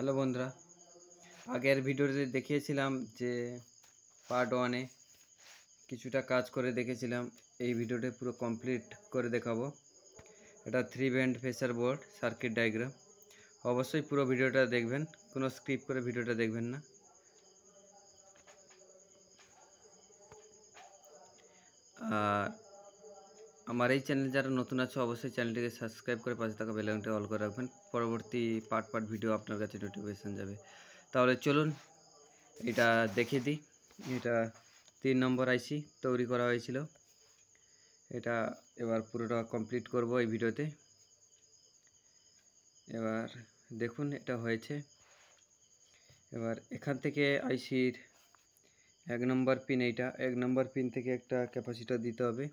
Hello বন্ধুরা, আগের ভিডিওতে দেখিয়েছিলাম যে পার্ট 1-এ কিছুটা কাজ করে দেখেছিলাম। এই ভিডিওটা পুরো কমপ্লিট করে দেখাবো। এটা 3 band pressure board circuit diagram. অবশ্যই পুরো ভিডিওটা দেখবেন, কোনো স্কিপ করে ভিডিওটা দেখবেন না। আর আমার এই চ্যানেল যারা নতুন আছে অবশ্যই চ্যানেলটিকে সাবস্ক্রাইব করে পাশে থাকা বেল আইকনটা অল করে রাখবেন। পরবর্তী পার্ট ভিডিও আপনার কাছে নোটিফিকেশন যাবে। তাহলে চলুন এটা দেখিয়ে দিই। এটা 3 নম্বর আইসি তৈরি করা হয়েছিল। এটা এবার পুরোটা কমপ্লিট করব এই ভিডিওতে। এবার দেখুন এটা হয়েছে। এবার এখান থেকে আইসির 1 নম্বর পিন, এইটা 1 নম্বর পিন থেকে একটা ক্যাপাসিটর দিতে হবে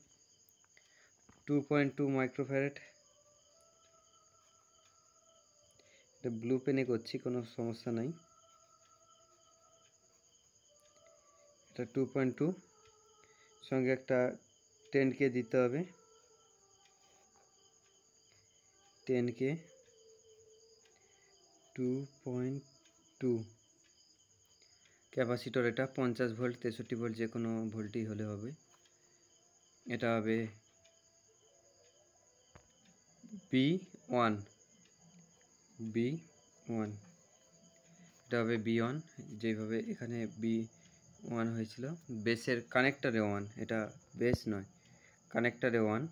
2.2 মাইক্রোফ্যারাড। এটা ব্লু পেনে করছি, কোনো সমস্যা নাই। এটা 2.2 সঙ্গে একটা 10K দিতে হবে। 10K 2.2 capacitor. এটা 50 ভোল্ট 63 ভোল্ট যে কোনো ভোল্টই হলে হবে। এটা হবে B1 এটা হবে B1, যেভাবে এখানে B1 হয়েছিল। বেসের কানেক্টরে 1, এটা বেস নয়, কানেক্টরে 1।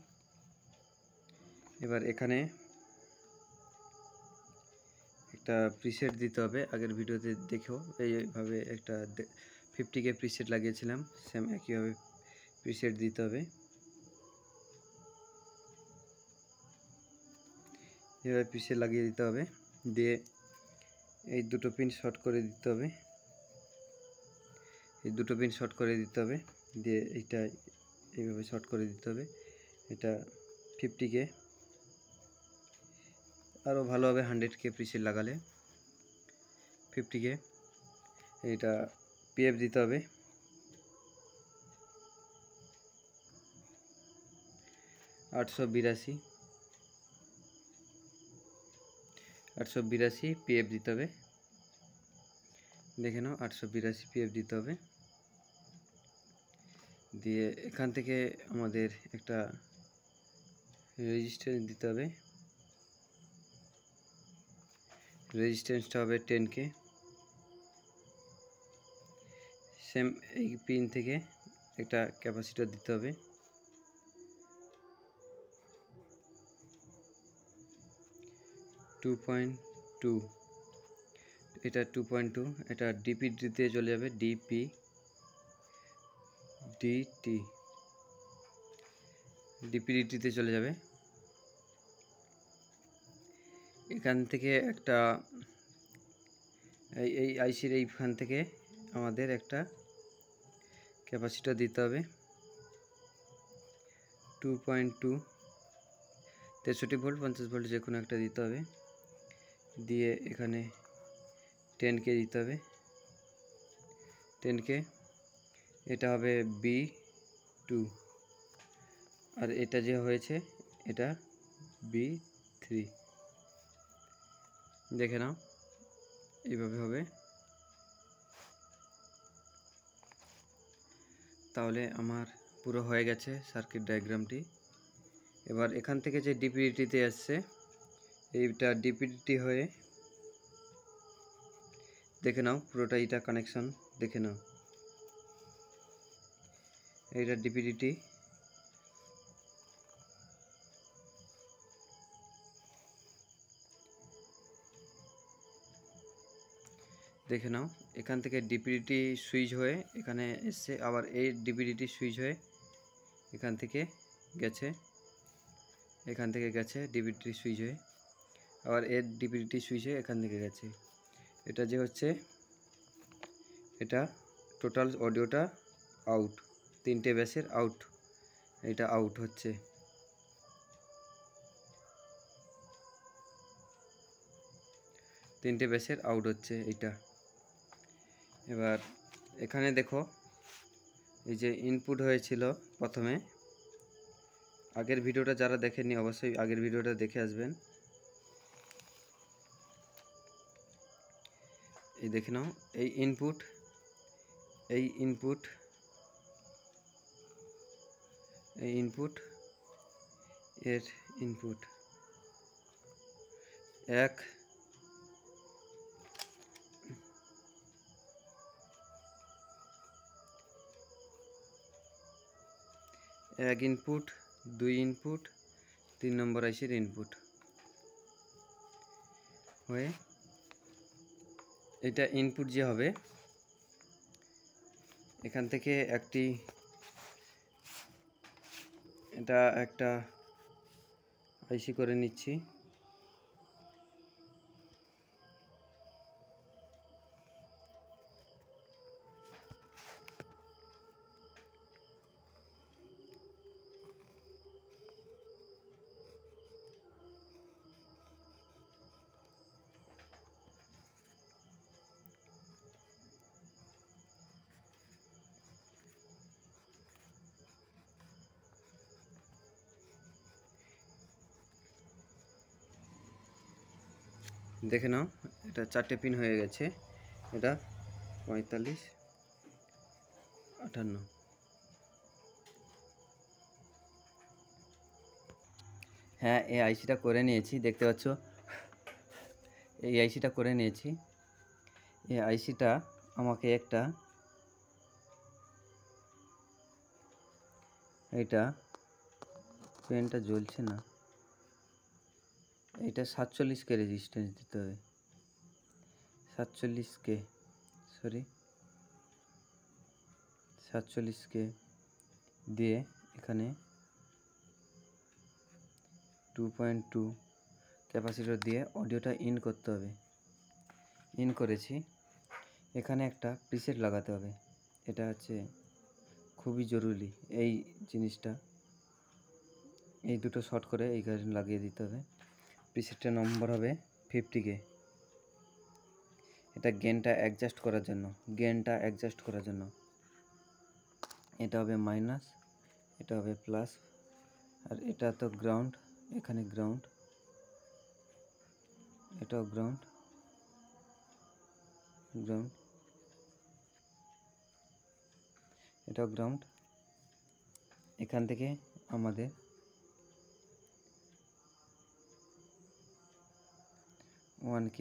এবার এখানে একটা প্রিসেট দিতে হবে। আগের ভিডিওতে দেখেও এইভাবে একটা 50K প্রিসেট লাগিয়েছিলাম, সেম একইভাবে প্রিসেট দিতে হবে। এভাবে প্রিসেট লাগিয়ে দিতে হবে, দিয়ে এই দুটো পিন শর্ট করে দিতে হবে। দিয়ে এইটা এইভাবে শর্ট করে দিতে হবে। এটা 50K, আরও ভালো হবে 100K প্রিসেট লাগালে। 50K এটা পিএফ দিতে হবে 882 পিএফ দিতে হবে। দেখে নাও, 882 পিএফ দিতে হবে। দিয়ে এখান থেকে আমাদের একটা রেজিস্ট্যান্স দিতে হবে। রেজিস্ট্যান্সটা হবে 10K। সেম এই পিন থেকে একটা ক্যাপাসিটর দিতে হবে 2.2। এটা 2.2, এটা ডিপিডিতে চলে যাবে, ডিপিডিটিতে চলে যাবে। এখান থেকে একটা এই আইসির এইখান থেকে আমাদের একটা ক্যাপাসিটর দিতে হবে 2.2 63 ভোল্ট 50 ভোল্ট যে কোনো একটা দিতে হবে। দিয়ে এখানে 10K দিতে হবে 10K। এটা হবে B2, আর এটা যে হয়েছে এটা B3। দেখে নাও, এইভাবে হবে। তাহলে আমার পুরো হয়ে গেছে সার্কিট ডায়াগ্রামটি। এবার এখান থেকে যে ডিপিডিটিতে আসছে, এইটা ডিপিডিটি হয়ে দেখে নাও পুরোটা, এইটা কানেকশন দেখে নাও। এইটা ডিপিডিটি, দেখে নাও। এখান থেকে ডিপিডিটি সুইচ হয়ে এখানে এসছে, আবার এই ডিপিডিটি সুইচ হয়ে এখান থেকে গেছে, ডিপিডিটি সুইচ হয়ে, আবার এর ডিপিডিটি সুইচ হয়ে এখান থেকে গেছে। এটা যে হচ্ছে, এটা টোটাল অডিওটা আউট, 3টে বেসের আউট, এটা আউট হচ্ছে। তিনটে বেসের আউট হচ্ছে এইটা। এবার এখানে দেখো, এই যে ইনপুট হয়েছিল প্রথমে, আগের ভিডিওটা যারা দেখেননি অবশ্যই আগের ভিডিওটা দেখে আসবেন। এই দেখে নাও, এই ইনপুট এর ইনপুট 1 ইনপুট, 2 ইনপুট, 3 নম্বর আইসির ইনপুট হয়ে এটা ইনপুট যে হবে, এখান থেকে এটা একটা আইসি করে নিচ্ছি। দেখে নাও, এটা 4টে পিন হয়ে গেছে। এটা 45, 58। হ্যাঁ, এই আইসিটা করে নিয়েছি, দেখতে পাচ্ছ এই আইসিটা করে নিয়েছি। এই আইসিটা আমাকে একটা এটা পেনটা জ্বলছে না, এটা 47K রেজিস্ট্যান্স দিতে হবে। 47K দিয়ে এখানে 2.2 ক্যাপাসিটর দিয়ে অডিওটা ইন করতে হবে। ইন করেছি। এখানে একটা প্রিসেট লাগাতে হবে, এটা হচ্ছে খুবই জরুরি। এই জিনিসটা, এই দুটো শর্ট করে এইখানে লাগিয়ে দিতে হবে। প্রিসেটটার নম্বর হবে 50K। এটা গেনটা অ্যাডজাস্ট করার জন্য। এটা হবে মাইনাস, এটা হবে প্লাস, আর এটা তো গ্রাউন্ড, এখানে গ্রাউন্ড, এটাও গ্রাউন্ড, এটাও গ্রাউন্ড। এখান থেকে আমাদের K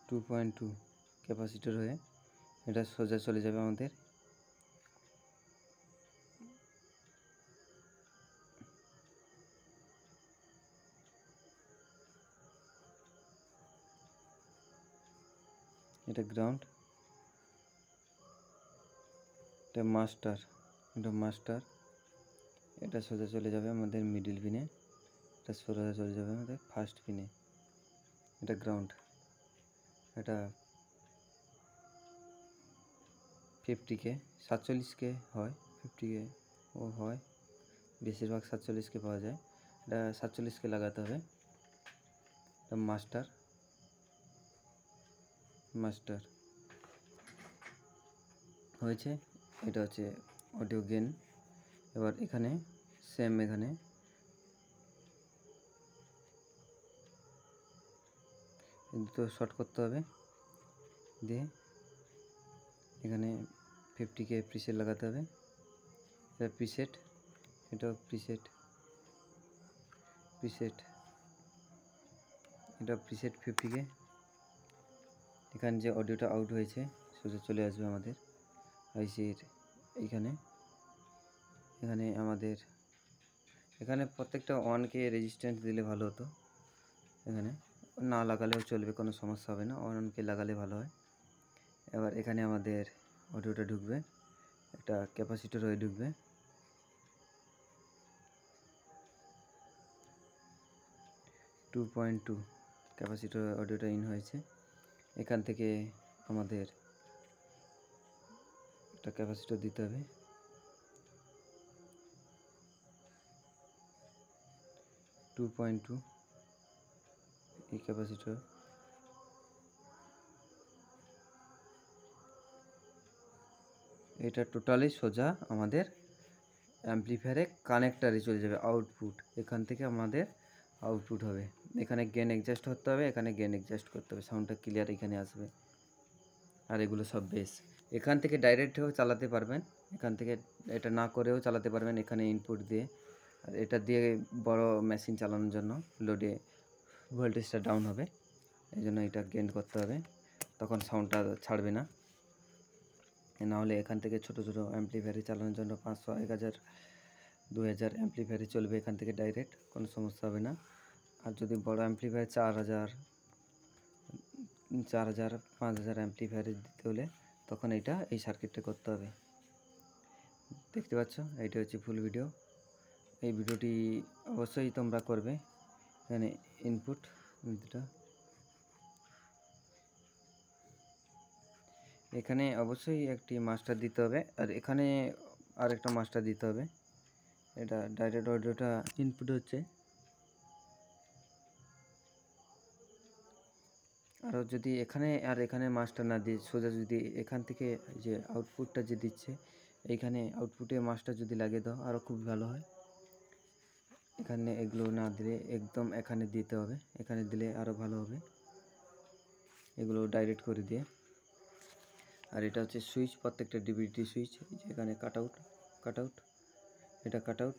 2.2 ক্যাপাসিটর হয়ে এটা সোজা চলে যাবে আমাদের এটা গ্রাউন্ড, এটা মাস্টার, এটা সোজা চলে যাবে আমাদের মিডিল পিনে, এটা সোজা চলে যাবে আমাদের ফার্স্ট পিনে। এটা গ্রাউন্ড, এটা 50K, 47K হয়, 50K ও হয়, বেশিরভাগ 47K পাওয়া যায়। এটা 47K লাগাতে হবে। এটা মাস্টার হয়েছে। এটা হচ্ছে অডিও গেন। এবার এখানে সেম, এখানে দুটো শর্ট করতে হবে, দিয়ে এখানে 50K প্রিসেট লাগাতে হবে। এটা প্রিসেট, এটাও প্রিসেট, এটা প্রিসেট 50K। এখানে যে অডিওটা আউট হয়েছে সোজা চলে আসবে আমাদের আইসির এইখানে। আমাদের এখানে প্রত্যেকটা 1K রেজিস্ট্যান্স দিলে ভালো হতো, এখানে না লাগালেও চলবে, কোনো সমস্যা হবে না, 1K লাগালে ভালো হয়। এবার এখানে আমাদের অডিওটা ঢুকবে, একটা ক্যাপাসিটর হয়ে ঢুকবে। .2 ক্যাপাসিটর অডিওটা ইন হয়েছে। এখান থেকে আমাদের একটা ক্যাপাসিটর দিতে হবে, 2.2 এই ক্যাপাসিটর। এটা টোটালি সোজা আমাদের অ্যাম্পলিফায়ারে কানেক্টারে চলে যাবে আউটপুট, এখান থেকে আমাদের আউটপুট হবে। এখানে গেন অ্যাডজাস্ট করতে হবে, এখানে গেন অ্যাডজাস্ট করতে হবে, সাউন্ডটা ক্লিয়ার এখানে আসবে। আর এগুলো সব বেস, এখান থেকে ডাইরেক্টও চালাতে পারবেন, এখান থেকে এটা না করেও চালাতে পারবেন এখানে ইনপুট দিয়ে। আর এটা দিয়ে বড় মেশিন চালানোর জন্য লোডে ভোল্টেজটা ডাউন হবে, এই জন্য এটা গেন করতে হবে, তখন সাউন্ডটা ছাড়বে না। নাহলে এখান থেকে ছোটো ছোটো অ্যাম্পলিফায়ারে চালানোর জন্য 500, 1000, 2000 অ্যাম্পলিফায়ারে চলবে, এখান থেকে ডাইরেক্ট কোনো সমস্যা হবে না। আর যদি বড় অ্যাম্পলিফায়ার 4000, 5000 অ্যাম্পলিফায়ারে দিতে হলে তখন এই সার্কিটটা করতে হবে। দেখতে পাচ্ছ, এইটা হচ্ছে ফুল ভিডিও। এই ভিডিওটি অবশ্যই তোমরা করবে। এখানে ইনপুট দুটা, এখানে অবশ্যই একটি মাস্টার দিতে হবে, আর এখানে আরেকটা মাস্টার দিতে হবে। এটা ডাইরেক্ট অডিওটা ইনপুট হচ্ছে, আর যদি এখানে মাস্টার না দিয়ে সোজা যদি এখান থেকে যে আউটপুটটা যে দিচ্ছে এইখানে আউটপুটে মাস্টার যদি লাগিয়ে দাও আরও খুব ভালো হয়। এখানে এগুলো না দিলে একদম এখানে দিতে হবে, এখানে দিলে আরও ভালো হবে, এগুলো ডাইরেক্ট করে দিয়ে। আর এটা হচ্ছে সুইচ, প্রত্যেকটা ডিভিডি সুইচ, এখানে কাট আউট, এটা কাট আউট,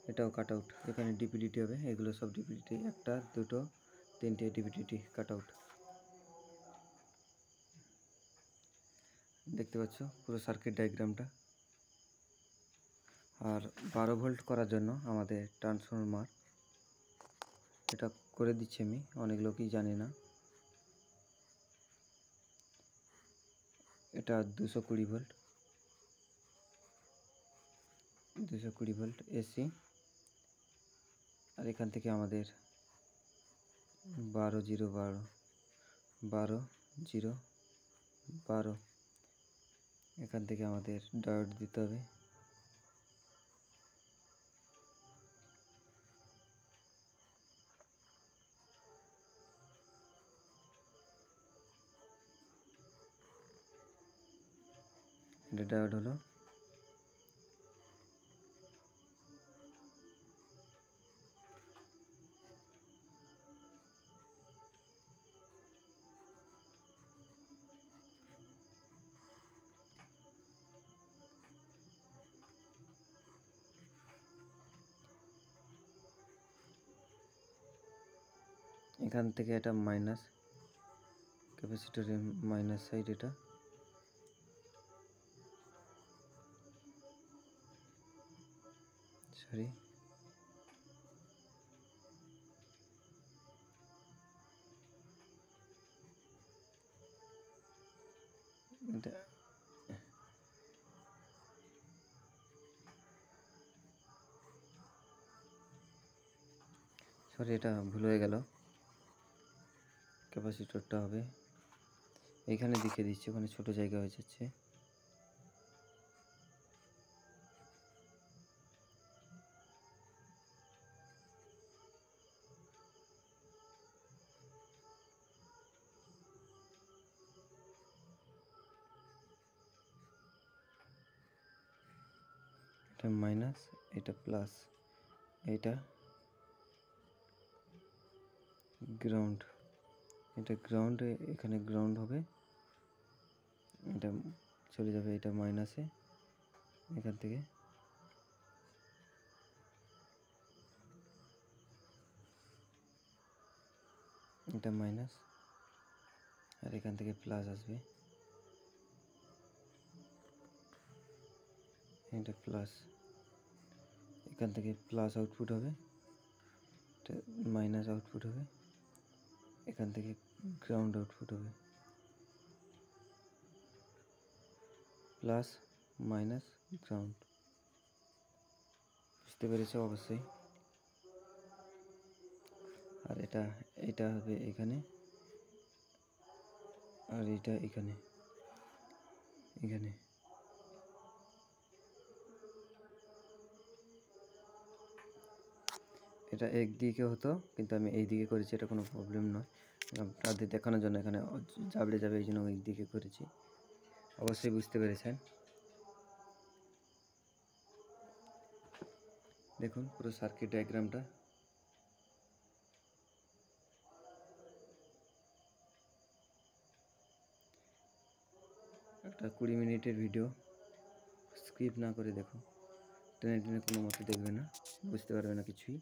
এটাও কাট আউট, এখানে ডিভিডিটি হবে, এগুলো সব ডিভিডিটি, 1, 2, 3টে ডিভিডিটি কাট আউট। দেখতে পাচ্ছ পুরো সার্কিট ডায়াগ্রামটা। আর 12 ভোল্ট করার জন্য আমাদের ট্রান্সফরমার, এটা করে দিচ্ছি আমি, অনেক লোকই জানে না। এটা 220 ভোল্ট, 220 ভোল্ট এসি। আর এখান থেকে আমাদের 12 এখান থেকে আমাদের ডায়োড দিতে হবে। এটা ডায়োড হলো, এখান থেকে এটা মাইনাস, ক্যাপাসিটরের মাইনাস সাইড, এটা সরি এটা এটা ভুল হয়ে গেল, ক্যাপাসিটরটা হবে এইখানে দেখিয়ে দিচ্ছি, ওখানে ছোট জায়গা হয়ে যাচ্ছে। এটা মাইনাস, এটা প্লাস, এটা গ্রাউন্ড, এটা গ্রাউন্ড, এখানে গ্রাউন্ড হবে, এটা চলে যাবে এটা মাইনাসে, এখান থেকে এটা মাইনাস, আর এখান থেকে প্লাস আসবে, এটা প্লাস, এখান থেকে প্লাস আউটপুট হবে, এটা মাইনাস আউটপুট হবে, এখান থেকে গ্রাউন্ড আউটপুট হবে, প্লাস মাইনাস গ্রাউন্ড। বুঝতে পেরেছো অবশ্যই। আর এটা হবে এখানে, আর এটা এখানে, এটা একদিকে হতো কিন্তু আমি এই দিকে করেছি, এটা কোনো প্রবলেম নয়, আপনাদের দেখানোর জন্য এখানে জাবড়ে যাবে এই জন্য এই দিকে করেছি, অবশ্যই বুঝতে পেরেছেন। দেখুন পুরো সার্কিট ডায়াগ্রামটা। একটা 20 মিনিটের ভিডিও, স্কিপ না করে দেখো, টেনে টেনে কোনো মতে দেখবে না, বুঝতে পারবে না কিছুই।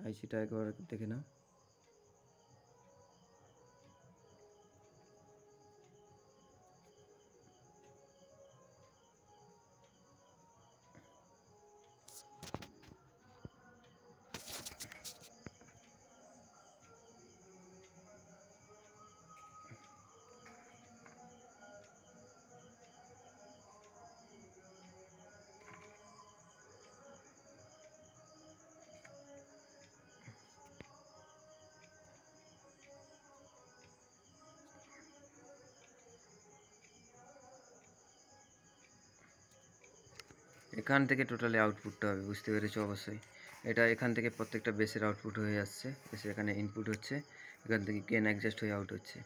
আইসিটা একবার দেখে নাও। এখান থেকে টোটালি আউটপুটটা হবে, বুঝতে পেরেছো অবশ্যই। এটা এখান থেকে প্রত্যেকটা বেসের আউটপুট হয়ে আসছে, বেসে এখানে ইনপুট হচ্ছে, এখান থেকে গেন অ্যাডজাস্ট হয়ে আউট হচ্ছে।